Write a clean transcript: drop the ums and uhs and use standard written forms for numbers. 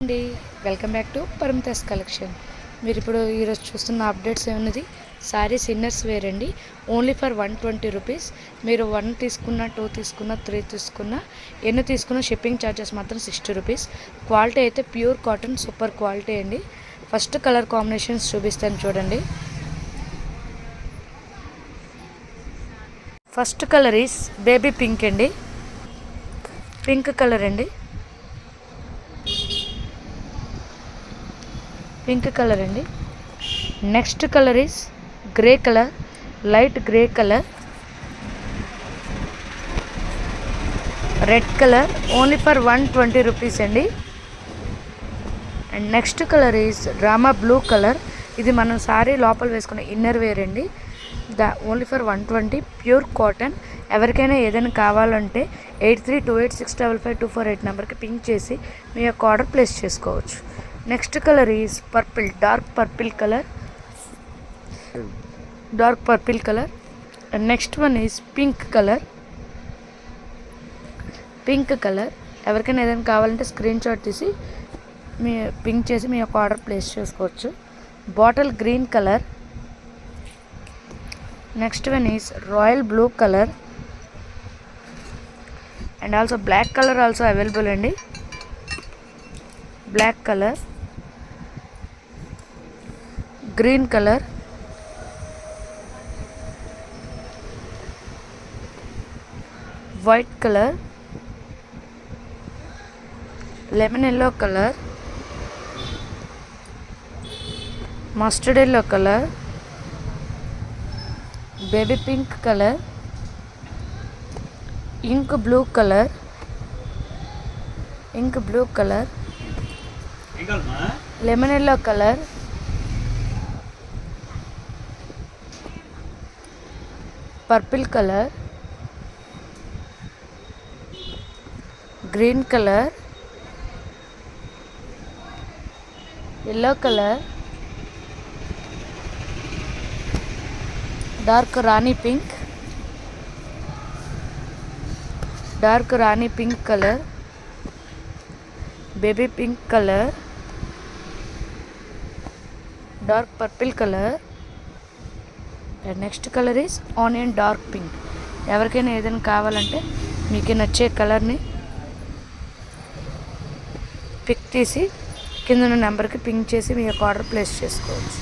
అండి welcome back to పరిమితాస్ collection. మీరు ఇప్పుడు ఈరోజు చూస్తున్న అప్డేట్స్ ఏమన్నది శారీస్ ఇన్నర్స్ వేర్ అండి. Only for 120 rupees. మీరు 1 తీసుకున్న, 2 తీసుకున్న, 3 తీసుకున్న, ఎన్ని తీసుకున్న షిప్పింగ్ ఛార్జెస్ మాత్రం 60 రూపీస్. క్వాలిటీ అయితే ప్యూర్ కాటన్, సూపర్ క్వాలిటీ అండి. ఫస్ట్ కలర్ కాంబినేషన్స్ చూపిస్తాను చూడండి. First colour is baby pink అండి. పింక్ కలర్ అండి. పింక్ కలర్ అండి. Next colour is grey colour, light grey colour. Red colour only for 120 rupees అండి. And next colour is drama blue colour. ఇది మనం సారీ లోపల వేసుకునే ఇన్నర్ వేర్ అండి. Only for 120 pure cotton. ఎవరికైనా ఏదైనా కావాలంటే 8328655248 నెంబర్కి పింక్ చేసి మీ యొక్క ఆర్డర్ ప్లేస్ చేసుకోవచ్చు. Next colour is purple, dark purple colour. And next one is pink colour. ఎవరికైనా ఏదైనా కావాలంటే స్క్రీన్ షాట్ తీసి మీ పింక్ చేసి మీ యొక్క ఆర్డర్ ప్లేస్ చేసుకోవచ్చు. Bottle green colour. Next one is royal blue colour. And also black colour also available అండి. Black colour, green colour, white colour, lemon yellow colour, mustard yellow colour, baby pink colour, ink blue colour, lemon yellow colour, purple colour, green colour, yellow colour, dark rani pink colour, baby pink colour, dark purple colour. And next colour is onion dark pink. ఎవరికైనా ఏదైనా కావాలంటే మీకు నచ్చే కలర్ని pick తీసి కింద ఉన్న నెంబర్కి పింక్ చేసి మీ యొక్క ఆర్డర్ ప్లేస్ చేసుకోవచ్చు.